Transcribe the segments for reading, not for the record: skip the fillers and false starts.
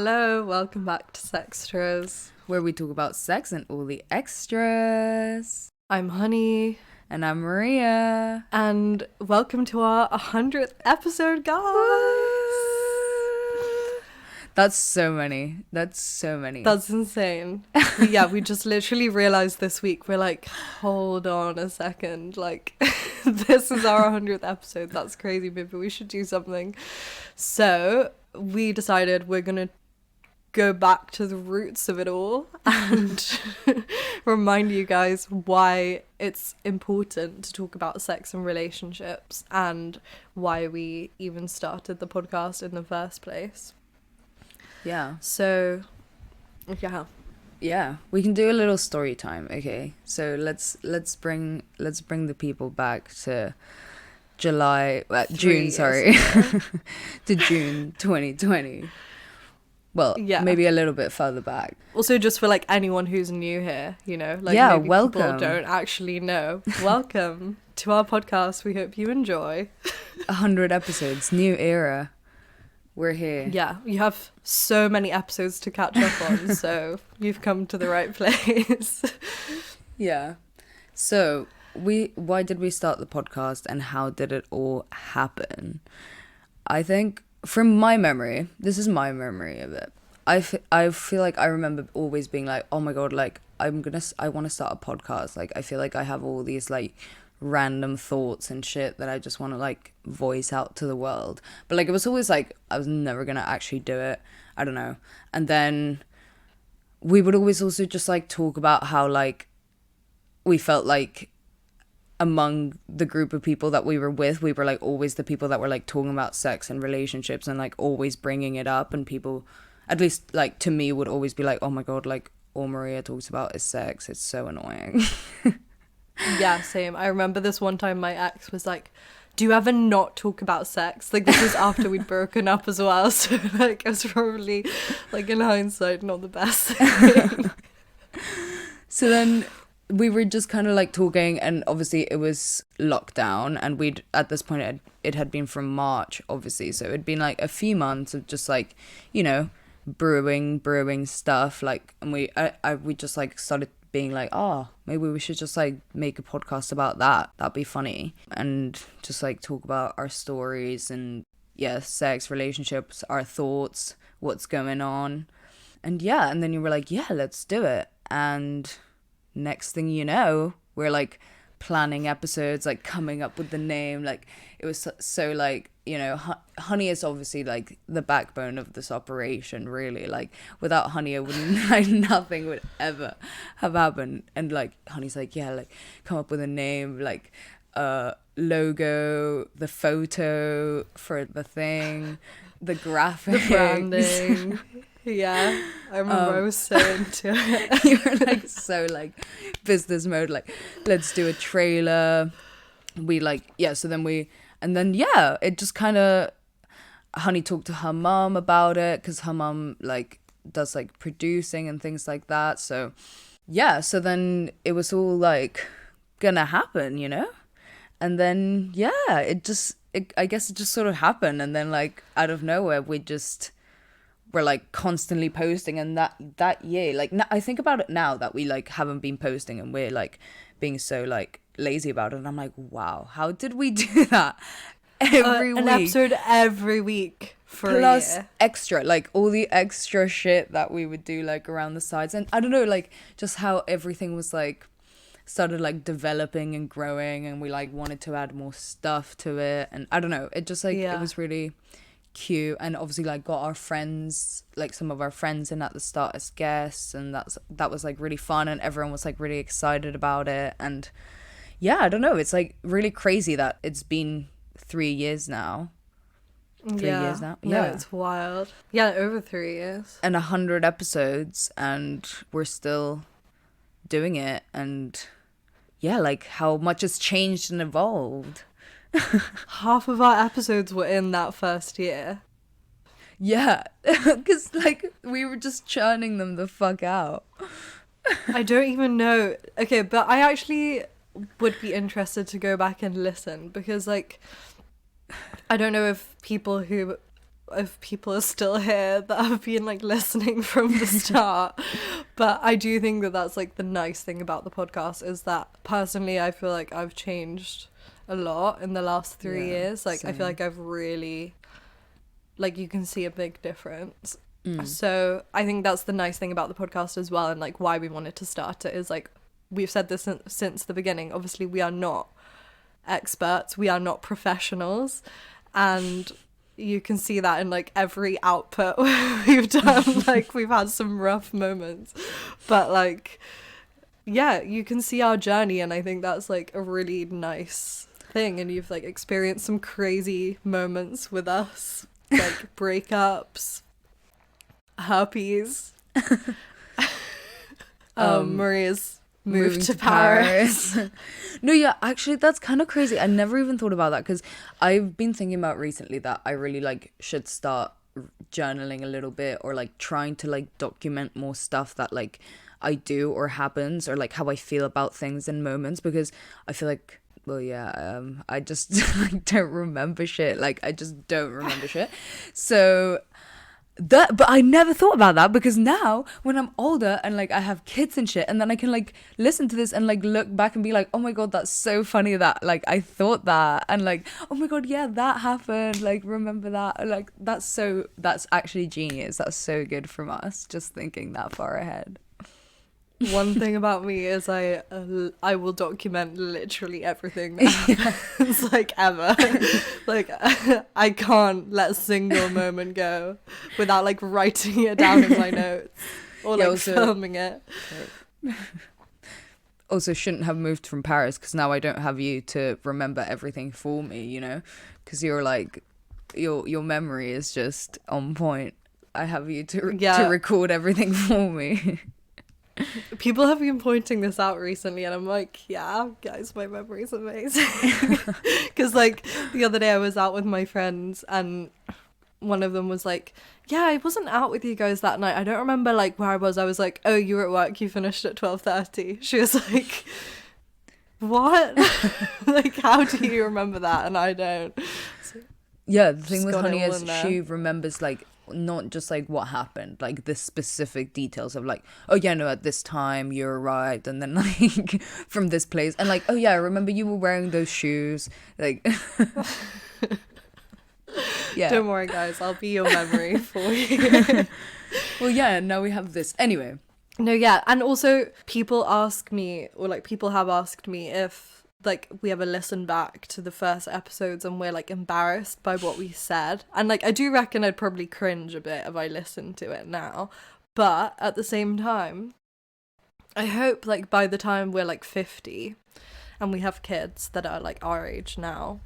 Hello, welcome back to Sextras, where we talk about sex and all the extras. I'm Honey. And I'm Maria. And welcome to our 100th episode, guys! That's so many. That's insane. Yeah, we just literally realized this week, we're like, hold on a second, like, this is our 100th episode. That's crazy, maybe we should do something. So we decided we're gonna go back to the roots of it all and remind you guys why it's important to talk about sex and relationships and why we even started the podcast in the first place. Yeah. So, yeah, we can do a little story time. Okay, so let's bring the people back to June, sorry, to June 2020. Well, yeah, maybe a little bit further back. Also, just for like anyone who's new here, you know, like maybe welcome. People don't actually know. Welcome to our podcast. We hope you enjoy. 100 episodes, new era. We're here. Yeah, you have so many episodes to catch up on, so you've come to the right place. Yeah. So, why did we start the podcast and how did it all happen? I think from my memory, this is my memory of it. I feel like I remember always being like, oh my God, like I want to start a podcast. Like I feel like I have all these like random thoughts and shit that I just want to like voice out to the world. But like it was always like I was never going to actually do it. I don't know. And then we would always also just like talk about how like we felt like among the group of people that we were with, we were like always the people that were like talking about sex and relationships and like always bringing it up, and people, at least like to me, would always be like, oh my God, like all Maria talks about is sex. It's so annoying. Yeah, same. I remember this one time my ex was like, do you ever not talk about sex? Like this was after we'd broken up as well, so like it was probably like in hindsight not the best thing. So then we were just kind of like talking, and obviously it was lockdown, and we'd at this point it had been from March, obviously, so it'd been like a few months of just like, you know, brewing stuff, like, and we just like started being like, oh, maybe we should just like make a podcast about that'd be funny, and just like talk about our stories and sex, relationships, our thoughts, what's going on. And and then you were like, yeah, let's do it. And next thing you know, we're like planning episodes, like coming up with the name. Like it was so like, you know, Honey is obviously like the backbone of this operation, really. Like without Honey, I wouldn't like nothing would ever have happened. And like Honey's like, yeah, like come up with a name, like logo, the photo for the thing, the graphics, the branding. Yeah, I remember I was so into it. You were like so like business mode, like let's do a trailer. We like, so then it just kind of, Honey talked to her mom about it because her mom like does like producing and things like that. So so then it was all like gonna happen, you know? And then I guess it just sort of happened, and then like out of nowhere we're like constantly posting. And that year, like I think about it now that we like haven't been posting and we're like being so like lazy about it, and I'm like, wow, how did we do that every week? An episode every week for plus a year. Extra, like all the extra shit that we would do like around the sides. And I don't know, like just how everything was like started like developing and growing, and we like wanted to add more stuff to it. And I don't know, it just like it was really cute. And obviously like got our friends, like some of our friends in at the start as guests, and that was like really fun, and everyone was like really excited about it. And I don't know, it's like really crazy that it's been 3 years now. 3 years now. No, it's wild. Yeah, over 3 years. And 100 episodes, and we're still doing it. And like how much has changed and evolved. Half of our episodes were in that first year. Yeah, because like we were just churning them the fuck out. I don't even know. Okay, but I actually would be interested to go back and listen, because like I don't know if people who if people are still here that have been like listening from the start. But I do think that that's like the nice thing about the podcast, is that personally I feel like I've changed a lot in the last 3 years. Like same. I feel like I've really, like, you can see a big difference. So I think that's the nice thing about the podcast as well, and like why we wanted to start it is, like, we've said this since the beginning, obviously we are not experts, we are not professionals, and you can see that in like every output we've done. Like, we've had some rough moments, but like, yeah, you can see our journey, and I think that's like a really nice thing. And you've like experienced some crazy moments with us, like breakups, herpes, Maria's moved to Paris. No, yeah, actually that's kind of crazy. I never even thought about that, because I've been thinking about recently that I really like should start journaling a little bit, or like trying to like document more stuff that like I do or happens, or like how I feel about things and moments, because I feel like, well, yeah, I just like, don't remember shit. Like, I just don't remember shit. So but I never thought about that, because now when I'm older and like I have kids and shit, and then I can like listen to this and like look back and be like, oh my god, that's so funny that like I thought that, and like, oh my god, yeah, that happened, like, remember that, like, that's actually genius. That's so good from us, just thinking that far ahead. One thing about me is I will document literally everything that happens, like, ever. Like, I can't let a single moment go without like writing it down in my notes, or like filming it. Also, shouldn't have moved from Paris, because now I don't have you to remember everything for me, you know, because you're like, your memory is just on point. I have you to record everything for me. People have been pointing this out recently, and I'm like, yeah, guys, my memory's amazing. Because like the other day I was out with my friends, and one of them was like, yeah, I wasn't out with you guys that night, I don't remember like where I was. I was like, oh, you were at work, you finished at 12:30. She was like, what? Like, how do you remember that and I don't? So, yeah, the thing with Honey is she remembers like not just like what happened, like the specific details of like, oh yeah, no, at this time you arrived, and then like from this place, and like, oh yeah, I remember you were wearing those shoes, like. Yeah, don't worry guys, I'll be your memory for you. Well, yeah, now we have this anyway. No, yeah, and also people ask me, or like people have asked me, if like we ever listen back to the first episodes and we're like embarrassed by what we said. And like I do reckon I'd probably cringe a bit if I listened to it now, but at the same time I hope like by the time we're like 50 and we have kids that are like our age now,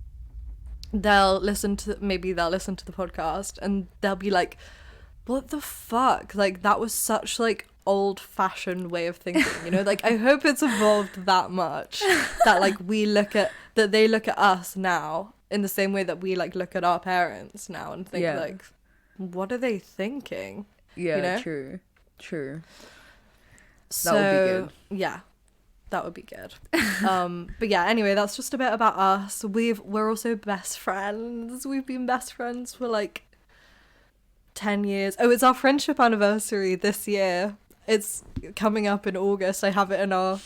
they'll listen to the podcast and they'll be like, what the fuck, like that was such like old-fashioned way of thinking, you know. Like I hope it's evolved that much that like they look at us now in the same way that we like look at our parents now and think like, what are they thinking? Yeah, you know? True. So that would be good. Yeah, that would be good. But yeah, anyway, that's just a bit about us. We're also best friends. We've been best friends for like 10 years. Oh, it's our friendship anniversary this year. It's coming up in August. I have it in our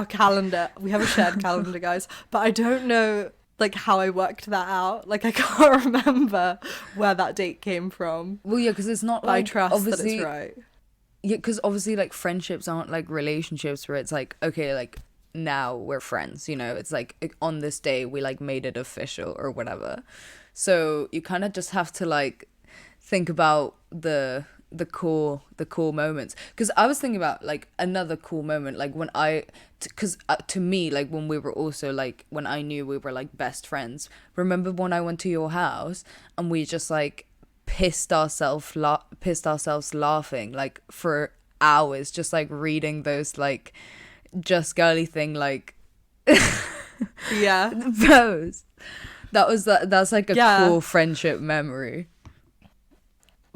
calendar. We have a shared calendar, guys. But I don't know like how I worked that out. Like I can't remember where that date came from. Well, yeah, because it's not like, I trust that it's right. Yeah, because obviously like friendships aren't like relationships where it's like, okay, like now we're friends, you know. It's like on this day we like made it official or whatever. So you kind of just have to like think about the cool moments, because I was thinking about like another cool moment, like when because to me, like when we were also like, when I knew we were like best friends, remember when I went to your house and we just like pissed ourselves laughing like for hours, just like reading those like Just Girly Thing like yeah posts. That's like a cool friendship memory.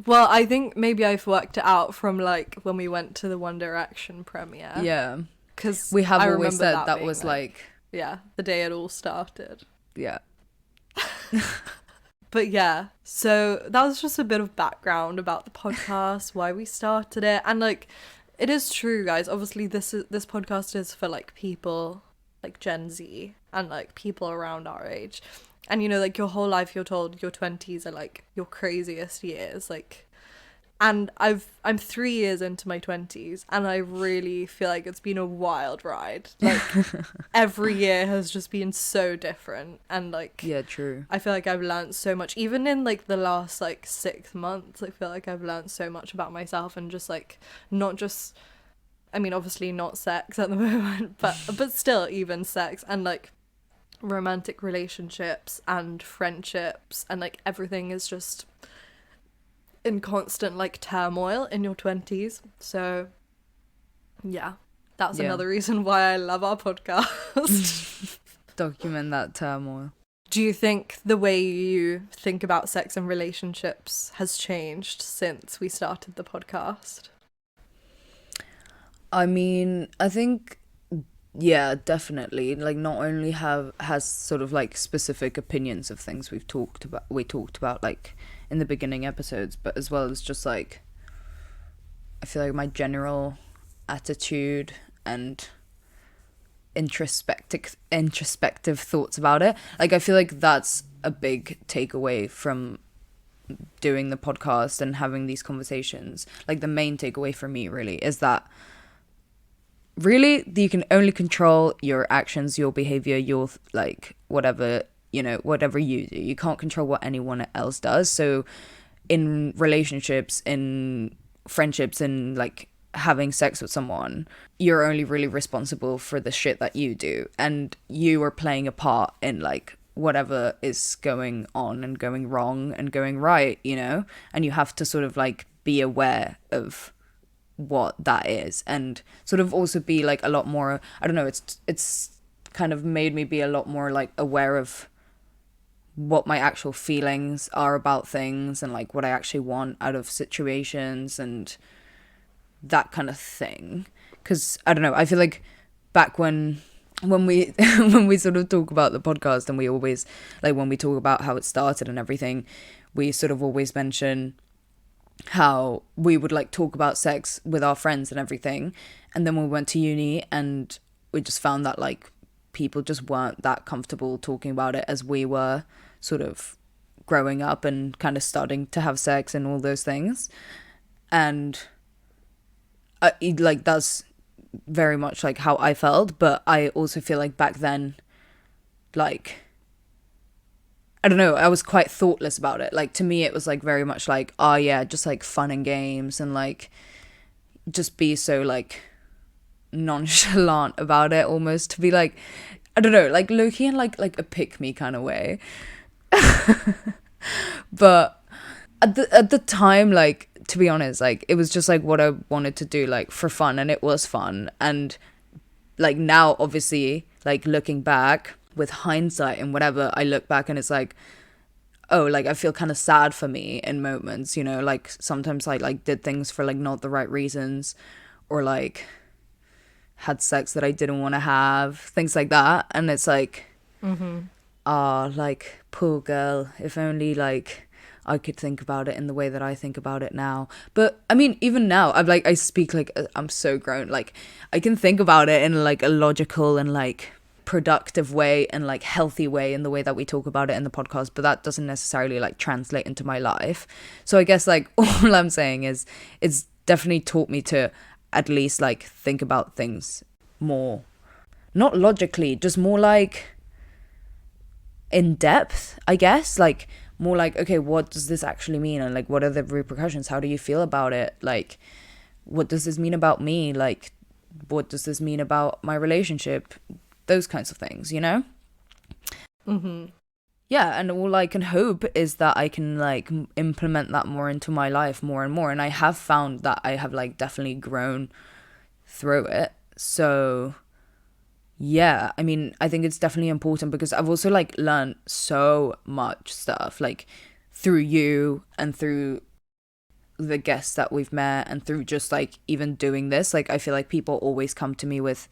Well, I think maybe I've worked it out from like when we went to the One Direction premiere. Yeah, because we have always said that was like yeah, the day it all started. Yeah. But yeah, so that was just a bit of background about the podcast, why we started it. And like, it is true, guys. Obviously, this podcast is for like people like Gen Z and like people around our age. And you know, like your whole life you're told your 20s are like your craziest years, like, and I'm 3 years into my 20s and I really feel like it's been a wild ride. Like every year has just been so different, and like, Yeah, true. I feel like I've learned so much even in like the last like 6 months. I feel like I've learned so much about myself, and just like, not just, I mean obviously not sex at the moment, but still, even sex and like romantic relationships and friendships, and like everything is just in constant like turmoil in your 20s. So yeah, that's Yeah. another reason why I love our podcast. Document that turmoil. Do you think the way you think about sex and relationships has changed since we started the podcast? I mean, I think, yeah, definitely. Like, not only has sort of like specific opinions of things we talked about like in the beginning episodes, but as well as just like, I feel like my general attitude and introspective thoughts about it. Like, I feel like that's a big takeaway from doing the podcast and having these conversations. Like, the main takeaway for me really is that really you can only control your actions, your behavior, your like whatever, you know, whatever you do. You can't control what anyone else does. So in relationships, in friendships, in like having sex with someone, you're only really responsible for the shit that you do, and you are playing a part in like whatever is going on and going wrong and going right, you know. And you have to sort of like be aware of what that is, and sort of also be like a lot more, I don't know, it's kind of made me be a lot more like aware of what my actual feelings are about things, and like what I actually want out of situations and that kind of thing. Because I don't know, I feel like back when we when we sort of talk about the podcast, and we always, like, when we talk about how it started and everything, we sort of always mention how we would like talk about sex with our friends and everything, and then we went to uni and we just found that like people just weren't that comfortable talking about it as we were sort of growing up and kind of starting to have sex and all those things. And like that's very much like how I felt, but I also feel like back then, like, I don't know, I was quite thoughtless about it. Like, to me it was like very much like, oh yeah, just like fun and games, and like just be so like nonchalant about it, almost, to be like, I don't know, like low-key in like a pick-me kind of way. But at the time, like, to be honest, like it was just like what I wanted to do, like for fun, and it was fun. And like now, obviously, like looking back with hindsight and whatever, I look back and it's like, oh, like I feel kind of sad for me in moments, you know, like sometimes I like did things for like not the right reasons, or like had sex that I didn't want to have, things like that. And it's like, like, poor girl, if only like I could think about it in the way that I think about it now. But I mean, even now, I'm like, I speak like I'm so grown, like I can think about it in like a logical and like productive way and like healthy way, in the way that we talk about it in the podcast, but that doesn't necessarily like translate into my life. So I guess like all I'm saying is it's definitely taught me to at least like think about things more, not logically, just more like in depth, I guess, like more like, okay, what does this actually mean, and like what are the repercussions, how do you feel about it, like what does this mean about me, like what does this mean about my relationship, those kinds of things, you know. Yeah, and all I can hope is that I can like implement that more into my life more and more, and I have found that I have like definitely grown through it. So yeah, I mean, I think it's definitely important, because I've also like learned so much stuff like through you and through the guests that we've met, and through just like even doing this. Like I feel like people always come to me with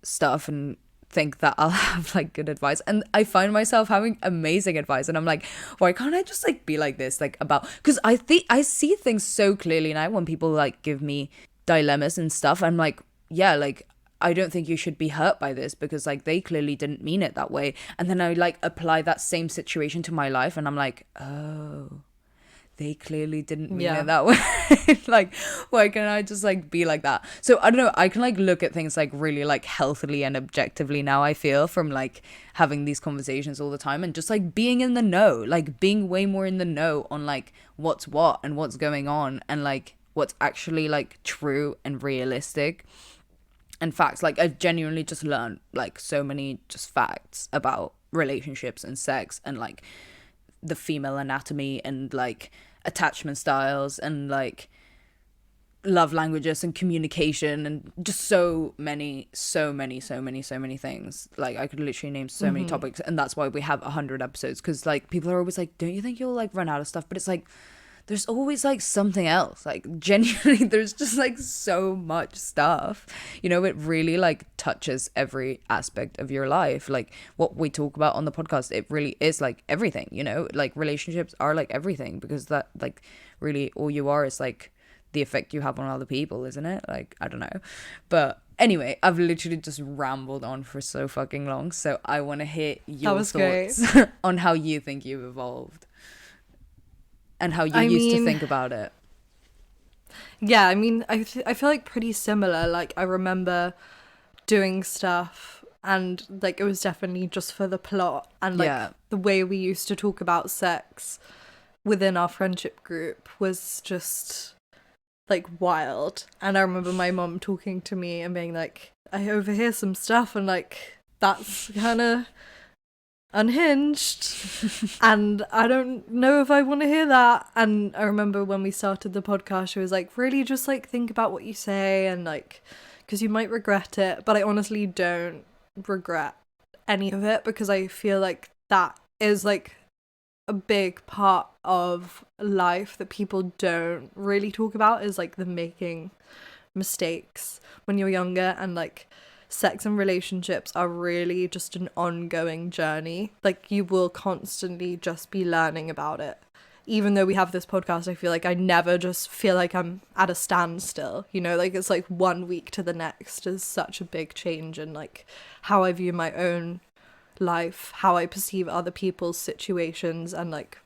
stuff and think that I'll have like good advice, and I find myself having amazing advice, and I'm like, why can't I just like be like this, like about, because I think I see things so clearly now when people like give me dilemmas and stuff. I'm like, yeah, like I don't think you should be hurt by this because like they clearly didn't mean it that way. And then I like apply that same situation to my life, and I'm like, oh, they clearly didn't mean it that way. Like, why can't I just like be like that? So I don't know, I can like look at things like really like healthily and objectively now, I feel, from like having these conversations all the time and just like being in the know, like being way more in the know on like what's what and what's going on and like what's actually like true and realistic and facts. Like I've genuinely just learned like so many just facts about relationships and sex and like the female anatomy and like attachment styles and like love languages and communication and just so many things. Like I could literally name so many topics, and that's why we have 100 episodes, because like people are always like, don't you think you'll like run out of stuff? But it's like there's always like something else. Like genuinely there's just like so much stuff, you know. It really like touches every aspect of your life. Like what we talk about on the podcast, it really is like everything, you know. Like relationships are like everything, because that like really all you are is like the effect you have on other people, isn't it? Like I don't know, but anyway, I've literally just rambled on for so fucking long, so I want to hear your thoughts on how you think you've evolved and how you used to think about it. Yeah, I mean, I feel like pretty similar. Like, I remember doing stuff and, like, it was definitely just for the plot. And, like, the way we used to talk about sex within our friendship group was just, like, wild. And I remember my mom talking to me and being like, I overhear some stuff and, like, that's kind of unhinged and I don't know if I want to hear that. And I remember when we started the podcast, she was like, really just like think about what you say, and like, because you might regret it. But I honestly don't regret any of it, because I feel like that is like a big part of life that people don't really talk about, is like the making mistakes when you're younger. And like sex and relationships are really just an ongoing journey. Like you will constantly just be learning about it. Even though we have this podcast, I feel like I never just feel like I'm at a standstill, you know. Like it's like 1 week to the next is such a big change in like how I view my own life, how I perceive other people's situations. And like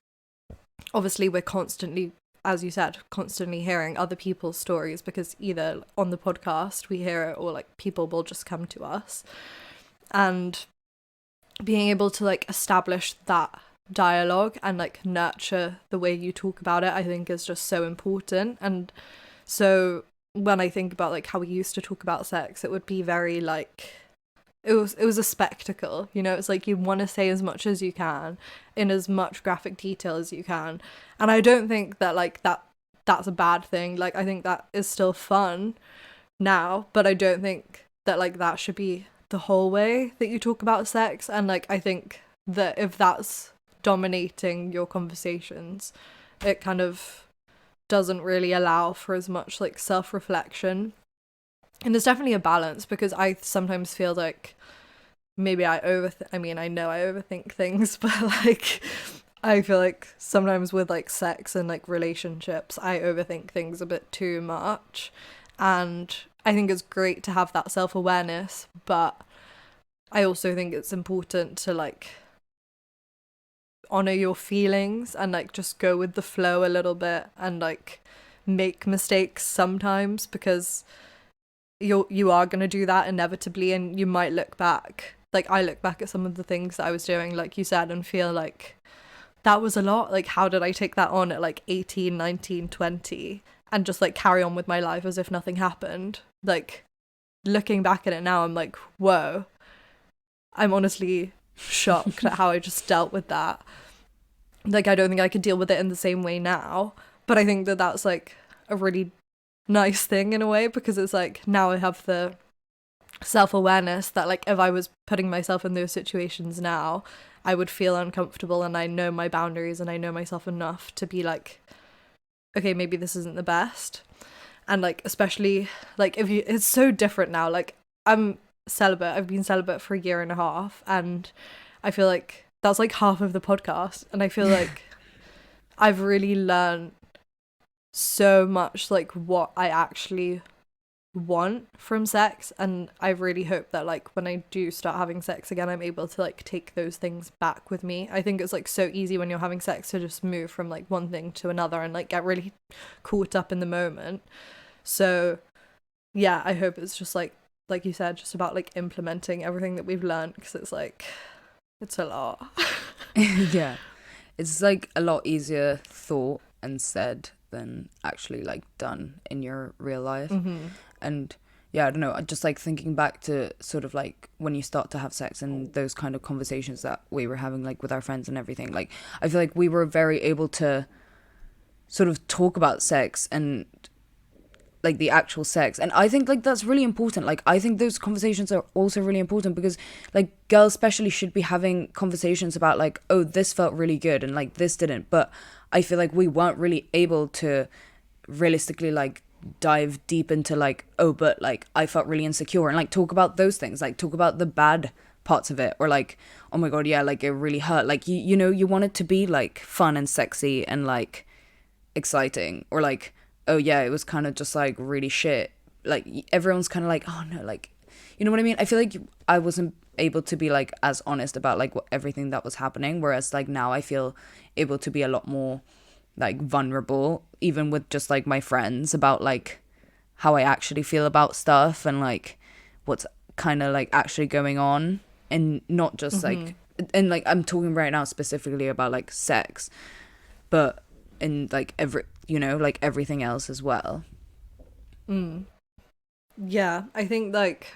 obviously we're constantly, as you said, constantly hearing other people's stories, because either on the podcast we hear it or like people will just come to us. And being able to like establish that dialogue and like nurture the way you talk about it, I think is just so important. And so when I think about like how we used to talk about sex, it would be very like, it was a spectacle, you know. It's like you want to say as much as you can in as much graphic detail as you can. And I don't think that like that's a bad thing. Like I think that is still fun now, but I don't think that like that should be the whole way that you talk about sex. And like I think that if that's dominating your conversations, it kind of doesn't really allow for as much like self-reflection. And there's definitely a balance, because I sometimes feel like maybe I mean, I know I overthink things, but like I feel like sometimes with like sex and like relationships, I overthink things a bit too much. And I think it's great to have that self-awareness, but I also think it's important to like honor your feelings and like just go with the flow a little bit and like make mistakes sometimes, because you are going to do that inevitably. And you might look back, like I look back at some of the things that I was doing, like you said, and feel like that was a lot. Like how did I take that on at like 18, 19, 20 and just like carry on with my life as if nothing happened? Like looking back at it now, I'm like, whoa, I'm honestly shocked at how I just dealt with that. Like I don't think I could deal with it in the same way now, but I think that that's like a really nice thing in a way, because it's like now I have the self-awareness that like if I was putting myself in those situations now, I would feel uncomfortable, and I know my boundaries and I know myself enough to be like, okay, maybe this isn't the best. And like especially like if you, it's so different now. Like I'm celibate. I've been celibate for a year and a half, and I feel like that's like half of the podcast, and I feel like I've really learned so much like what I actually want from sex, and I really hope that like when I do start having sex again, I'm able to like take those things back with me. I think it's like so easy when you're having sex to just move from like one thing to another and like get really caught up in the moment. So yeah, I hope it's just like you said, just about like implementing everything that we've learned, because it's like it's a lot. Yeah, it's like a lot easier thought and said than actually like done in your real life. And yeah, I don't know, just like thinking back to sort of like when you start to have sex and those kind of conversations that we were having like with our friends and everything, like I feel like we were very able to sort of talk about sex and like the actual sex, and I think like that's really important. Like I think those conversations are also really important, because like girls especially should be having conversations about like, oh, this felt really good and like this didn't. But I feel like we weren't really able to realistically like dive deep into like, oh, but like I felt really insecure, and like talk about those things, like talk about the bad parts of it, or like, oh my god, yeah, like it really hurt, like you know, you want it to be like fun and sexy and like exciting, or like, oh yeah, it was kind of just like really shit, like everyone's kind of like, oh no, like, you know what I mean? I feel like I wasn't able to be like as honest about like everything that was happening, whereas like now I feel able to be a lot more like vulnerable, even with just like my friends, about like how I actually feel about stuff and like what's kind of like actually going on, and not just like, and like I'm talking right now specifically about like sex, but in like every, you know, like everything else as well. Yeah, I think like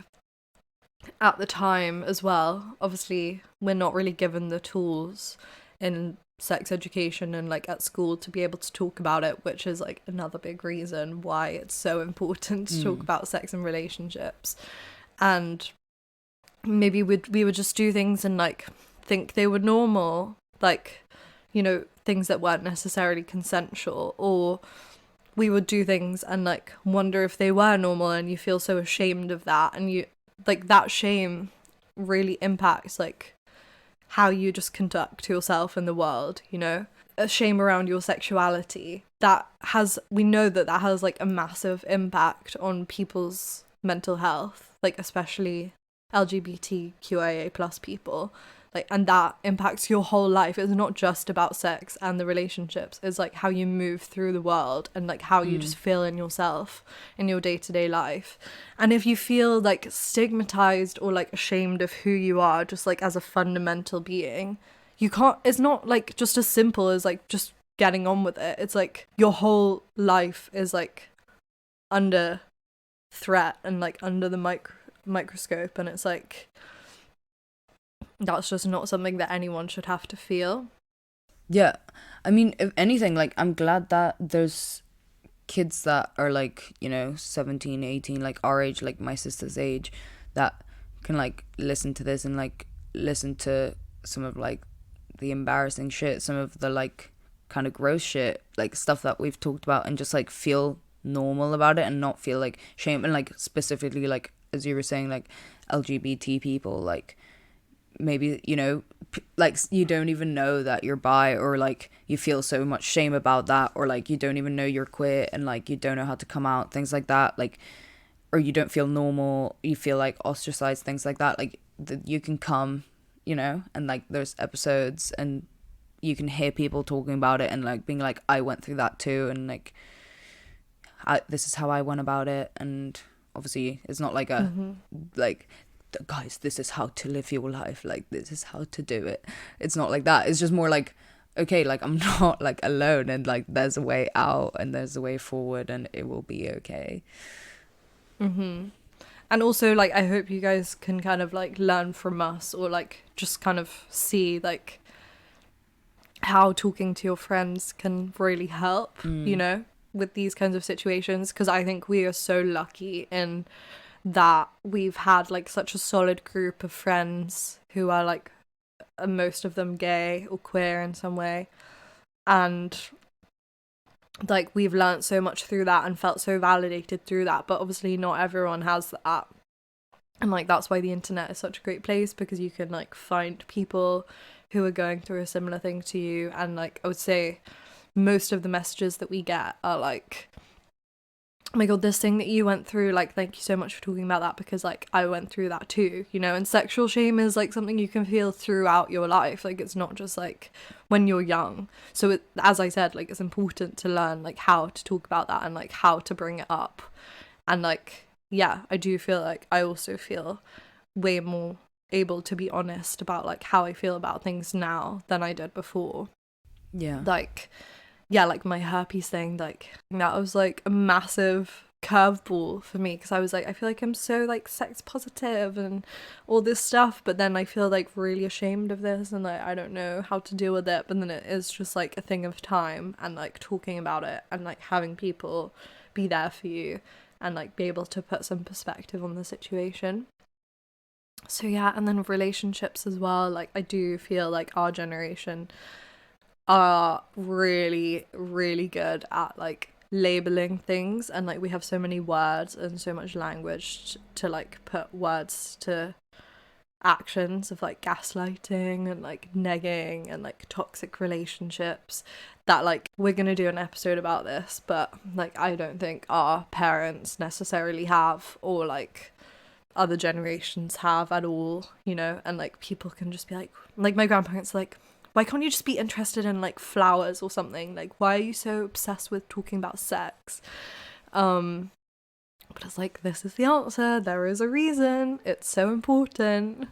at the time as well, obviously we're not really given the tools in sex education and like at school to be able to talk about it, which is like another big reason why it's so important to talk about sex and relationships. And maybe we would just do things and like think they were normal, like, you know, things that weren't necessarily consensual, or we would do things and like wonder if they were normal, and you feel so ashamed of that, and you like that shame really impacts like how you just conduct yourself in the world, you know? A shame around your sexuality, that has, we know that that has like a massive impact on people's mental health, like especially LGBTQIA plus people, like, and that impacts your whole life. It's not just about sex and the relationships, it's like how you move through the world and like how you just feel in yourself in your day-to-day life. And if you feel like stigmatized or like ashamed of who you are just like as a fundamental being, you can't, it's not like just as simple as like just getting on with it. It's like your whole life is like under threat and like under the microscope, and it's like that's just not something that anyone should have to feel. Yeah, I mean, if anything, like I'm glad that there's kids that are like, you know, 17, 18, like our age, like my sister's age, that can like listen to this and like listen to some of like the embarrassing shit, some of the like kind of gross shit, like stuff that we've talked about, and just like feel normal about it and not feel like shame. And like specifically like as you were saying, like LGBT people, like maybe, you know, like you don't even know that you're bi, or like you feel so much shame about that, or like you don't even know you're queer and like you don't know how to come out, things like that, like, or you don't feel normal, you feel like ostracized, things like that, like you can come, you know, and like there's episodes and you can hear people talking about it and like being like, I went through that too, and like this is how I went about it. And obviously it's not like a like, guys, this is how to live your life, like this is how to do it. It's not like that. It's just more like, okay, like I'm not like alone, and like there's a way out and there's a way forward, and it will be okay. And also like I hope you guys can kind of like learn from us, or like just kind of see like how talking to your friends can really help, you know, with these kinds of situations, because I think we are so lucky in that we've had like such a solid group of friends who are like most of them gay or queer in some way, and like we've learnt so much through that and felt so validated through that. But obviously not everyone has that, And like that's why the internet is such a great place, because you can like find people who are going through a similar thing to you. And like I would say most of the messages that we get are like, oh my god, this thing that you went through, like thank you so much for talking about that, because like I went through that too, you know. And sexual shame is like something you can feel throughout your life, like it's not just like when you're young. So it, as I said, like it's important to learn like how to talk about that and like how to bring it up. And like yeah, I do feel like I also feel way more able to be honest about like how I feel about things now than I did before. Yeah. Like yeah, like my herpes thing, like that was like a massive curveball for me, because I was like, I feel like I'm so like sex positive and all this stuff, but then I feel like really ashamed of this, and like I don't know how to deal with it. But then it is just like a thing of time and like talking about it and like having people be there for you and like be able to put some perspective on the situation. So yeah, and then relationships as well, like I do feel like our generation are really, really good at like labeling things, and like we have so many words and so much language to like put words to actions of like gaslighting and like negging and like toxic relationships, that like we're gonna do an episode about this, but like I don't think our parents necessarily have, or like other generations have at all, you know. And like people can just be like my grandparents like, why can't you just be interested in like flowers or something? Like, why are you so obsessed with talking about sex? But it's like, this is the answer. There is a reason. It's so important.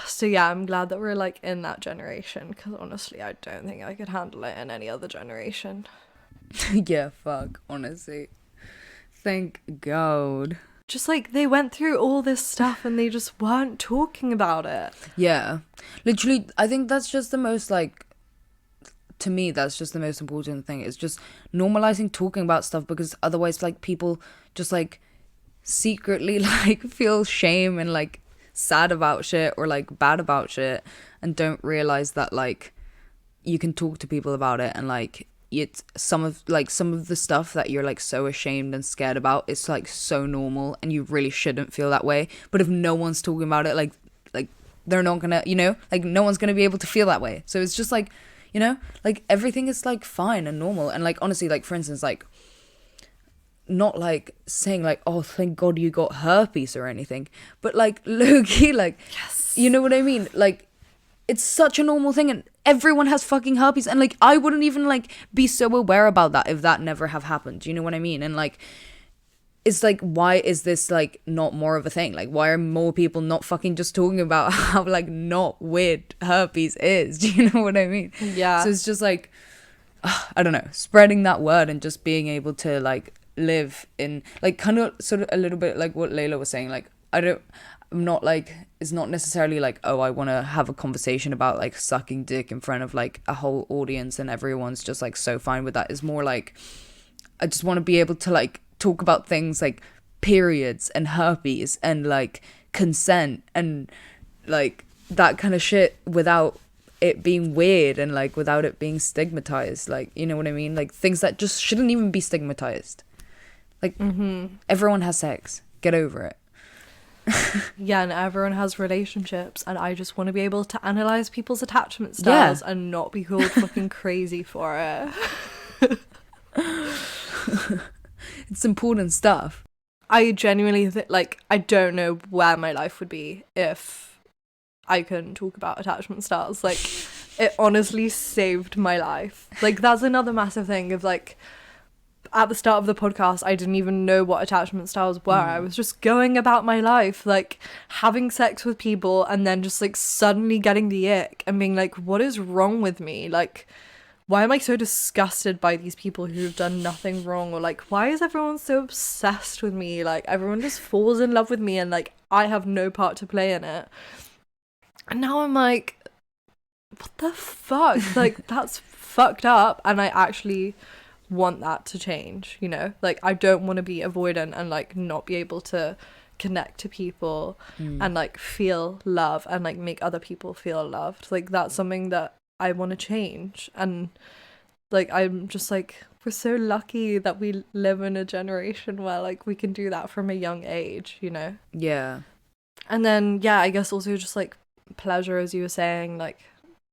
So yeah, I'm glad that we're like in that generation, because honestly, I don't think I could handle it in any other generation. Yeah, fuck, honestly. Thank God. Just like they went through all this stuff and they just weren't talking about it. Yeah. Literally, I think that's just the most like, to me, that's just the most important thing. It's just normalizing talking about stuff, because otherwise like people just like secretly like feel shame and like sad about shit or like bad about shit, and don't realize that like you can talk to people about it, and like it's some of the stuff that you're like so ashamed and scared about, it's like so normal, and you really shouldn't feel that way. But if no one's talking about it, like they're not gonna, you know, like no one's gonna be able to feel that way. So it's just like, you know, like everything is like fine and normal. And like honestly, like for instance, like not like saying like, oh thank God you got herpes or anything, but like low-key, like Yes. you know what I mean, like it's such a normal thing, and everyone has fucking herpes, and like I wouldn't even like be so aware about that if that never have happened, you know what I mean? And like it's like, why is this like not more of a thing? Like why are more people not fucking just talking about how like not weird herpes is? Do you know what I mean? Yeah. So it's just like I don't know, spreading that word and just being able to like live in like kind of sort of a little bit like what Layla was saying, like I'm not like, it's not necessarily like, oh I want to have a conversation about like sucking dick in front of like a whole audience and everyone's just like so fine with that. It's more like I just want to be able to like talk about things like periods and herpes and like consent and like that kind of shit without it being weird and like without it being stigmatized, like you know what I mean, like things that just shouldn't even be stigmatized. Like everyone has sex, get over it. Yeah, and everyone has relationships, and I just want to be able to analyze people's attachment styles and not be called fucking crazy for it. It's important stuff. I genuinely like I don't know where my life would be if I couldn't talk about attachment styles. Like it honestly saved my life. Like that's another massive thing of like, at the start of the podcast I didn't even know what attachment styles were. I was just going about my life like having sex with people and then just like suddenly getting the ick and being like, what is wrong with me? Like why am I so disgusted by these people who've done nothing wrong? Or like, why is everyone so obsessed with me? Like everyone just falls in love with me and like I have no part to play in it. And now I'm like, what the fuck? Like that's fucked up, and I actually want that to change, you know? Like I don't want to be avoidant and like not be able to connect to people and like feel love and like make other people feel loved. Like that's something that I want to change. And like I'm just like, we're so lucky that we live in a generation where like we can do that from a young age, you know? Yeah. And then, yeah, I guess also just like pleasure, as you were saying, like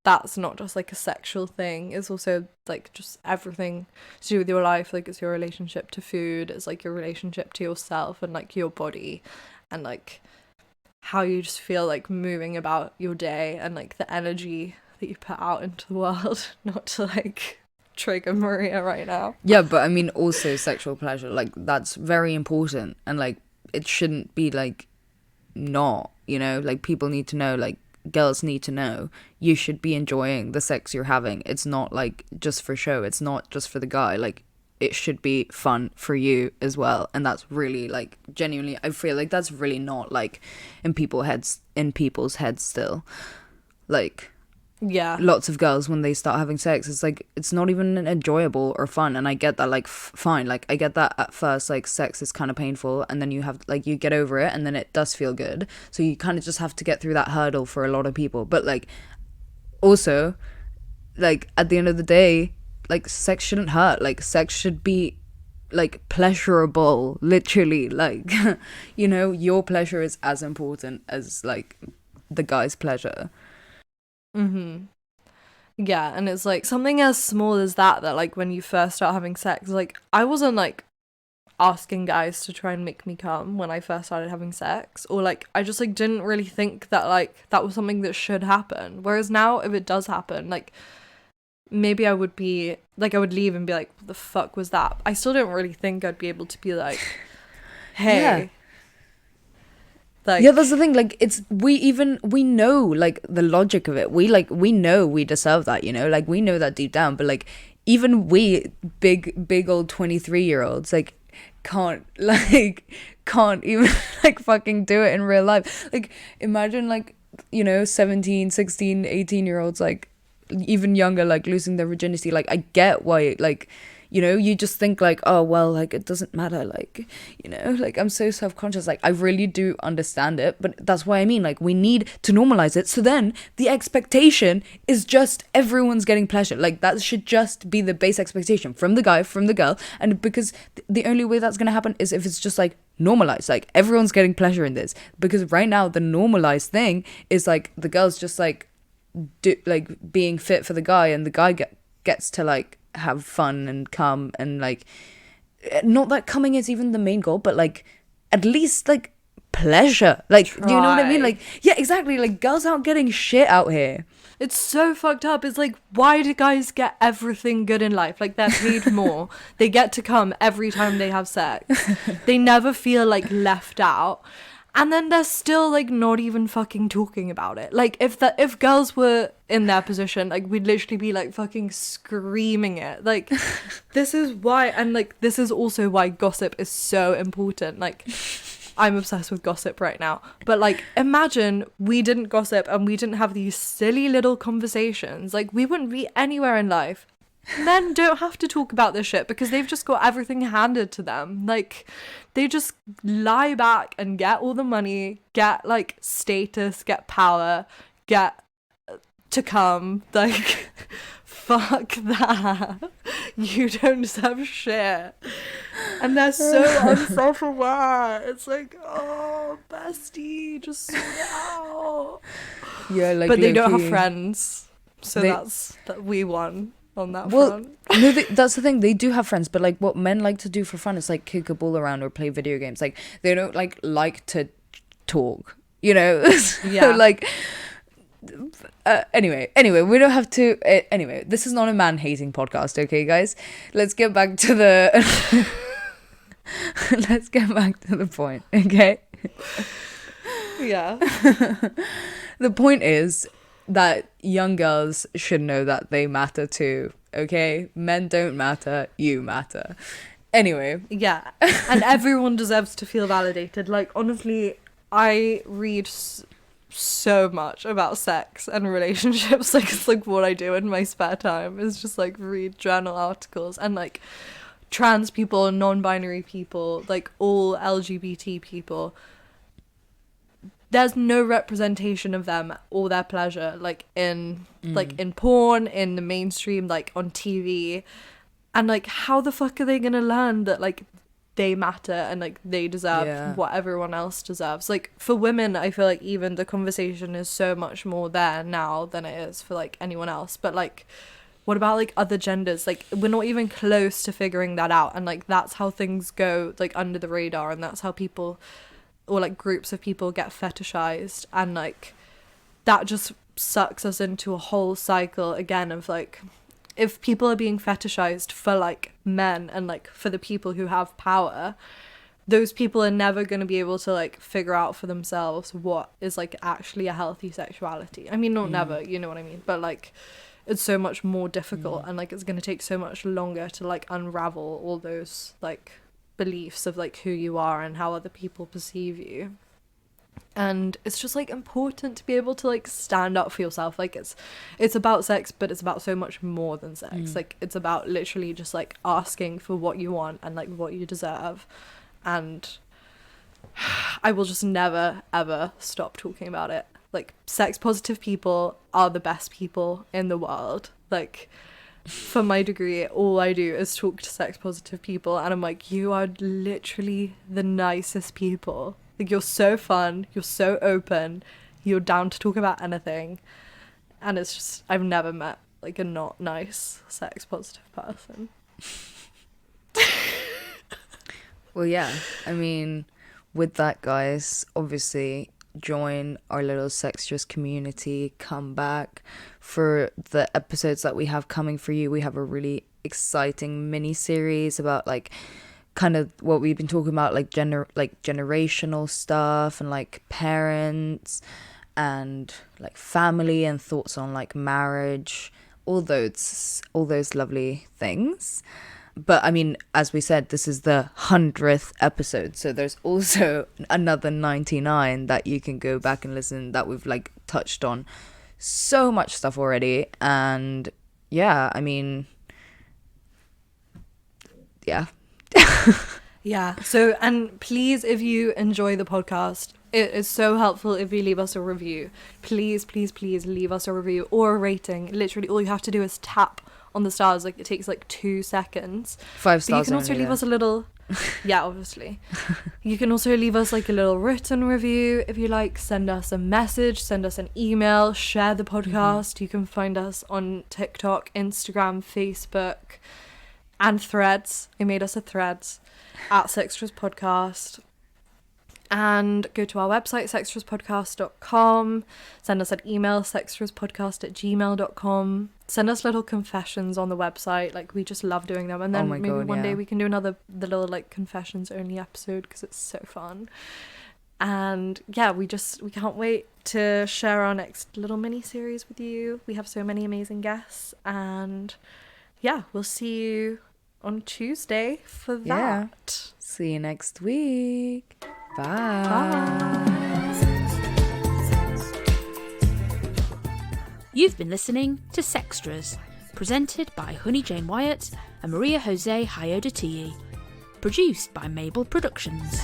that's not just like a sexual thing. It's also like just everything to do with your life. Like it's your relationship to food. It's like your relationship to yourself and like your body and like how you just feel like moving about your day and like the energy that you put out into the world. Not to like trigger Maria right now. Yeah, but I mean also sexual pleasure. Like that's very important, and like it shouldn't be like not, you know, like people need to know, like girls need to know you should be enjoying the sex you're having. It's not like just for show, it's not just for the guy, like it should be fun for you as well. And that's really like genuinely, I feel like that's really not like in people's heads still. Like Yeah. lots of girls, when they start having sex, it's like it's not even enjoyable or fun. And I get that, like fine, like I get that at first like sex is kind of painful, and then you have like you get over it and then it does feel good, so you kind of just have to get through that hurdle for a lot of people. But like also like at the end of the day, like sex shouldn't hurt. Like sex should be like pleasurable, literally, like you know, your pleasure is as important as like the guy's pleasure. Yeah, and it's like something as small as that like when you first start having sex, like I wasn't like asking guys to try and make me come when I first started having sex, or like I just like didn't really think that like that was something that should happen. Whereas now, if it does happen, like maybe I would be like, I would leave and be like, what the fuck was that? I still don't really think I'd be able to be like, hey. Yeah. Like, yeah, that's the thing. Like, it's we know like the logic of it. We know we deserve that, you know. Like we know that deep down. But like even we big old 23-year-olds like can't even like fucking do it in real life. Like imagine like, you know, 17, 16, 18-year-olds like even younger like losing their virginity. Like I get why, like, you know, you just think like, oh well, like it doesn't matter, like, you know, like I'm so self-conscious. Like I really do understand it, but that's why I mean, like we need to normalize it, so then the expectation is just everyone's getting pleasure. Like that should just be the base expectation from the guy, from the girl. And because the only way that's gonna happen is if it's just like normalized, like everyone's getting pleasure in this. Because right now the normalized thing is like the girl's just like being fit for the guy, and the guy gets to like have fun and come, and like not that coming is even the main goal, but like at least like pleasure, like Try. you know what I mean? Like yeah, exactly, like girls aren't getting shit out here. It's so fucked up. It's like, why do guys get everything good in life? Like they're paid more. They get to come every time they have sex. They never feel like left out. And then they're still like not even fucking talking about it. Like if girls were in their position, like we'd literally be like fucking screaming it. Like this is why, and like this is also why gossip is so important. Like I'm obsessed with gossip right now. But like imagine we didn't gossip and we didn't have these silly little conversations. Like we wouldn't be anywhere in life. Men don't have to talk about this shit because they've just got everything handed to them. Like they just lie back and get all the money, get like status, get power, get to come. Like fuck that. You don't deserve shit. And they're so unself-aware. It's like, oh bestie, just sort it out. Yeah, like but they don't low-key. have friends, so that's that we won on that Well, front. no, that's the thing. They do have friends, but like what men like to do for fun is like kick a ball around or play video games. Like they don't like to talk, you know. Yeah. Like anyway, we don't have to. Anyway, this is not a man hating podcast, okay, guys. Let's get back to the. Let's get back to the point, okay? Yeah. The point is that young girls should know that they matter too, okay? Men don't matter, you matter. Anyway. Yeah. And everyone deserves to feel validated. Like, honestly, I read so much about sex and relationships. Like, it's like what I do in my spare time is just like read journal articles, and like trans people, non-binary people, like all LGBT people. There's no representation of them or their pleasure, like in like in porn, in the mainstream, like on TV. And like, how the fuck are they gonna learn that like they matter and like they deserve what everyone else deserves? Like, for women, I feel like even the conversation is so much more there now than it is for like anyone else. But like, what about like other genders? Like, we're not even close to figuring that out, and like that's how things go like under the radar, and that's how people, or like groups of people, get fetishized, and like that just sucks us into a whole cycle again of like, if people are being fetishized for like men and like for the people who have power, those people are never going to be able to like figure out for themselves what is like actually a healthy sexuality. I mean, not never, you know what I mean, but like it's so much more difficult, and like it's going to take so much longer to like unravel all those like beliefs of like who you are and how other people perceive you. And it's just like important to be able to like stand up for yourself. Like, it's about sex, but it's about so much more than sex. Like, it's about literally just like asking for what you want and like what you deserve. And I will just never ever stop talking about it. Like, sex positive people are the best people in the world. Like, for my degree, all I do is talk to sex positive people, and I'm like, you are literally the nicest people. Like, you're so fun, you're so open, you're down to talk about anything. And it's just, I've never met like a not nice sex positive person. Well, yeah, I mean, with that, guys, obviously join our little Sextress community, come back for the episodes that we have coming for you. We have a really exciting mini series about like kind of what we've been talking about, like generational stuff and like parents and like family and thoughts on like marriage, all those lovely things. But I mean, as we said, this is the 100th episode, so there's also another 99 that you can go back and listen, that we've like touched on so much stuff already. And yeah, I mean, yeah. Yeah, so, and please, if you enjoy the podcast, it is so helpful if you leave us a review. Please leave us a review or a rating. Literally all you have to do is tap on the stars. Like, it takes like 2 seconds. 5 stars. But you can also only, leave us a little yeah, obviously. You can also leave us like a little written review if you like. Send us a message, send us an email, share the podcast. You can find us on TikTok, Instagram, Facebook, and Threads. I made us a Threads at Sextress Podcast. And go to our website, sextresspodcast.com. Send us an email, sextresspodcast@gmail.com. Send us little confessions on the website. Like, we just love doing them. And then maybe one day we can do the little like confessions only episode, because it's so fun. And yeah, we can't wait to share our next little mini series with you. We have so many amazing guests, and yeah, we'll see you on Tuesday for that. Yeah. See you next week. Bye. Bye. You've been listening to Sextras, presented by Honey Jane Wyatt and Maria Jose Hayodatiyi. Produced by Mabel Productions.